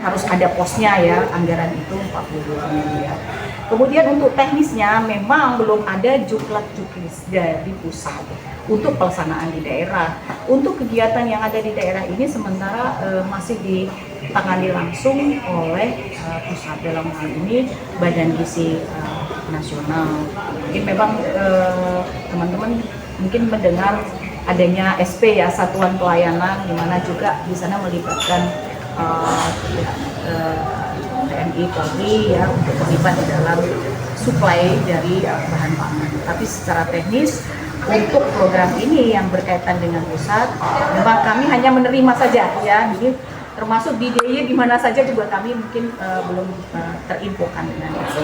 harus ada posnya ya, anggaran itu 42 miliar. Kemudian untuk teknisnya memang belum ada juknis dari pusat untuk pelaksanaan di daerah. Untuk kegiatan yang ada di daerah ini sementara masih ditangani langsung oleh pusat, dalam hal ini Badan Gizi Nasional. Mungkin memang teman-teman mungkin mendengar adanya SP ya, Satuan Pelayanan, di mana juga di sana melibatkan TNI Polri ya untuk terlibat di dalam suplai dari bahan pangan. Tapi secara teknis untuk program ini yang berkaitan dengan pusat, memang kami hanya menerima saja ya. Jadi termasuk di DIY di mana saja juga kami mungkin belum terinfokan dengan itu.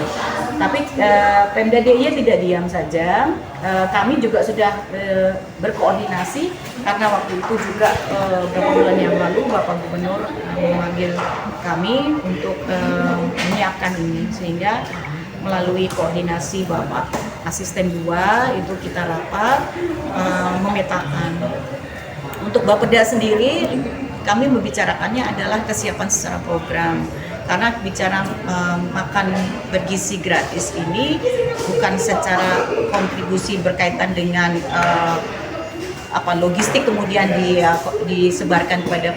Tapi Pemda DIY tidak diam saja. Kami juga sudah berkoordinasi karena waktu itu juga beberapa bulan yang lalu Bapak Gubernur memanggil kami untuk menyiapkan ini, sehingga melalui koordinasi Bapak Asisten 2 itu kita rapat memetakan. Untuk Bapeda sendiri kami membicarakannya adalah kesiapan secara program, karena bicara makan bergizi gratis ini bukan secara kontribusi berkaitan dengan logistik kemudian disebarkan kepada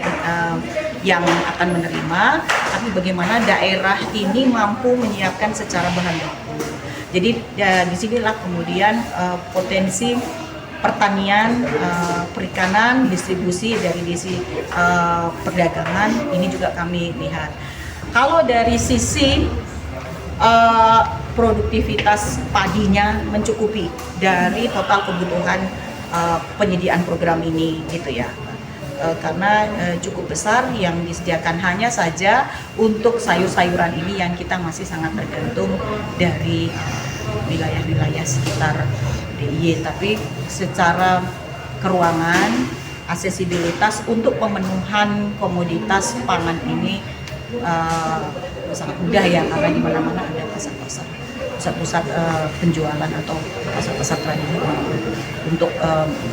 yang akan menerima, tapi bagaimana daerah ini mampu menyiapkan secara bahan baku. Jadi disinilah kemudian potensi pertanian, perikanan, distribusi dari sisi perdagangan ini juga kami lihat. Kalau dari sisi produktivitas padinya mencukupi dari total kebutuhan penyediaan program ini gitu ya. Karena cukup besar yang disediakan, hanya saja untuk sayur-sayuran ini yang kita masih sangat tergantung dari wilayah-wilayah sekitar DIY. Tapi secara keruangan, aksesibilitas untuk pemenuhan komoditas pangan ini sangat mudah ya, karena di mana-mana ada pasar-pasar, pusat-pusat penjualan atau pasar-pasar tradisional untuk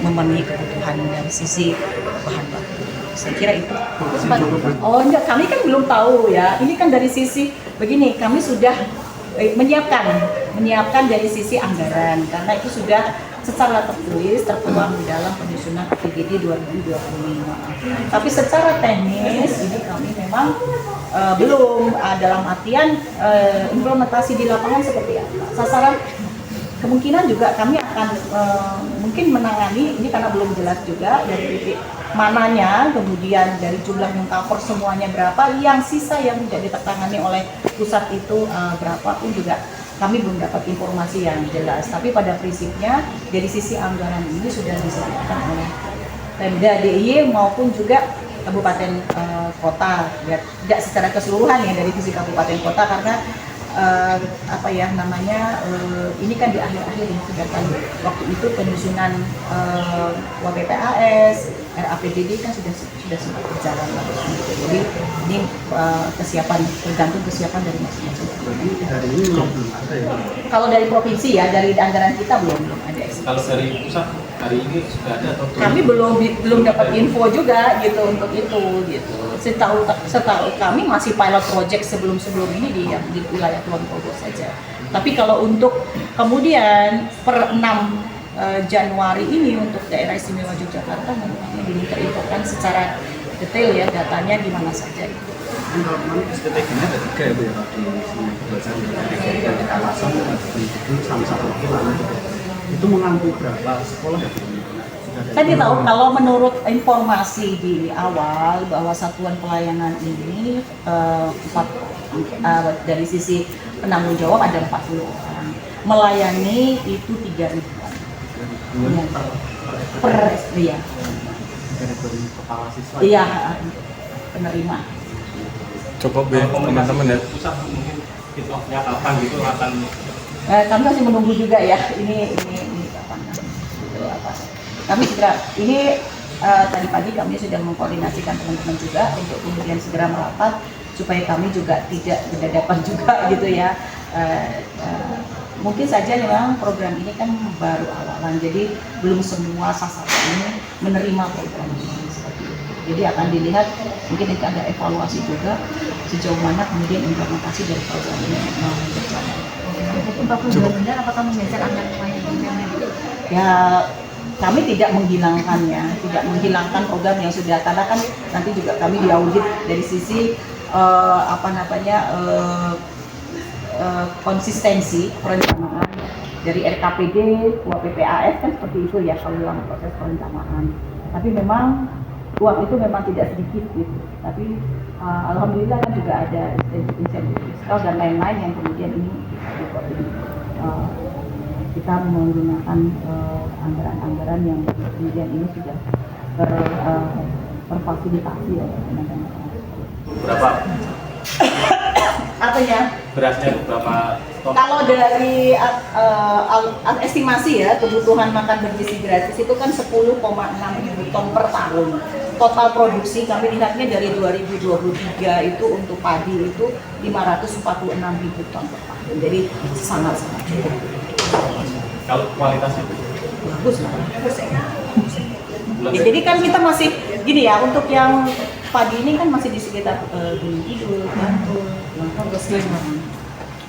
memenuhi kebutuhan dari sisi bahan baku. Saya kira itu. Oh enggak, kami kan belum tahu ya. Ini kan dari sisi begini, kami sudah menyiapkan dari sisi anggaran, karena itu sudah secara tertulis tertuang di dalam penyusunan APBD 2025. Tapi secara teknis ini kami memang belum dalam artian implementasi di lapangan seperti apa. Sasaran kemungkinan juga kami akan mungkin menangani ini karena belum jelas juga dari titik mananya, kemudian dari jumlah yang cover semuanya berapa, yang sisa yang tidak ditangani oleh pusat itu berapa pun juga kami belum dapat informasi yang jelas. Tapi pada prinsipnya dari sisi anggaran ini sudah disediakan oleh Pemda DIY maupun juga kabupaten kota, ya tidak secara keseluruhan ya dari sisi kabupaten kota, karena ini kan di akhir-akhir ini kegiatan waktu itu penyusunan WPPAS, RAPBD kan sudah sempat berjalan lalu. Jadi ini kesiapan, tergantung kesiapan dari masing-masing. Hari ini belum ada ya? Kalau dari provinsi ya, dari anggaran kita belum ada. Kalau dari pusat hari ini sudah ada atau kami belum dapat info juga gitu untuk itu gitu. Setahu kami masih pilot project sebelum ini di wilayah Kulon Progo saja. Tapi kalau untuk kemudian per 6 Januari ini untuk daerah istimewa Yogyakarta memang diminta infokan secara detail ya, datanya di mana saja. Kalau SPTG-nya ada 3 ya Bu ya, di sini belajar dari kawasan sama satu lagi itu mengampu berapa sekolah ya? Saya tidak tahu, kalau menurut informasi di awal bahwa satuan pelayanan ini dari sisi penanggung jawab ada 40 orang, melayani itu 3.000-an per SD ya. Dari kepala siswa. Iya, penerima. Cukup ya teman-teman ya. pusat mungkin kick off-nya kapan gitu akan Kami masih menunggu juga ya, ini kapan gitu apa. Kami segera ini tadi pagi kami sudah mengkoordinasikan teman-teman juga untuk kemudian segera merapat supaya kami juga tidak berdadapan juga gitu ya. Mungkin saja memang program ini kan baru awalan, jadi belum semua sasaran ini menerima program ini seperti itu. Jadi akan dilihat, mungkin nanti ada evaluasi juga sejauh mana kemudian implementasi dari program ini berjalan. Untuk 42 miliar apakah menggeser anggaran lain gitu? Ya, kami tidak menghilangkan program yang sudah, karena kan nanti juga kami diaudit dari sisi konsistensi perencanaan dari RKPD, PPAS kan seperti itu ya kalau dalam proses perencanaan. Tapi memang uang itu memang tidak sedikit gitu. Tapi alhamdulillah kan juga ada insentif fiskal dan lain-lain yang kemudian ini kita menggunakan anggaran-anggaran yang kemudian ini sudah terfasilitasi oleh teman-teman. Berapa Apanya? berasnya berapa ton? Kalau dari estimasi ya, kebutuhan makan bergizi gratis itu kan 10,6 ribu ton per tahun. Total produksi kami lihatnya dari 2023 itu untuk padi itu 546 ribu ton per tahun. Jadi sangat-sangat cukup. Kalau kualitasnya Bagus lah. Ya, jadi kan kita masih gini ya, untuk yang padi ini kan masih di sekitar Gunung Kidul, Bantul,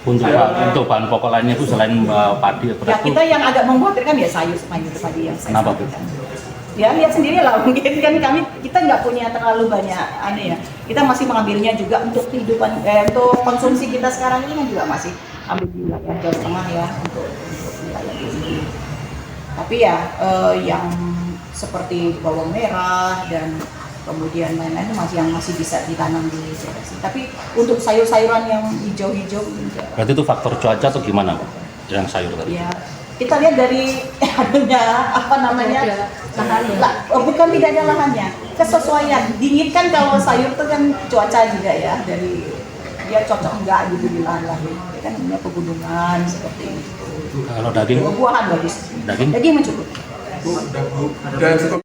Untuk bahan pokok lainnya itu selain padi, ya kita yang agak mengkhawatirkan ya sayur tadi yang saya Kenapa, Bu? sampaikan. Ya lihat sendiri lah, mungkin kan kita nggak punya terlalu banyak aneh ya. Kita masih mengambilnya juga untuk kehidupan, untuk konsumsi kita sekarang ini kan juga masih ambil di wilayah Jawa Tengah ya untuk wilayah ini. Tapi ya yang seperti bawang merah dan kemudian lain-lain itu masih bisa ditanam di Sulawesi. Tapi untuk sayur-sayuran yang hijau-hijau enggak. berarti itu faktor cuaca atau gimana, Pak? Yang sayur tadi? Ya, kita lihat dari bukan tidak ada lahannya, kesesuaian. Dingin kan kalau sayur itu kan cuaca juga ya, dari dia cocok enggak gitu di lahan-lahan. Ya kan punya pegunungan seperti itu. Kalau daging? Buah-buahan bagus. Daging? Daging mencukupi. Dan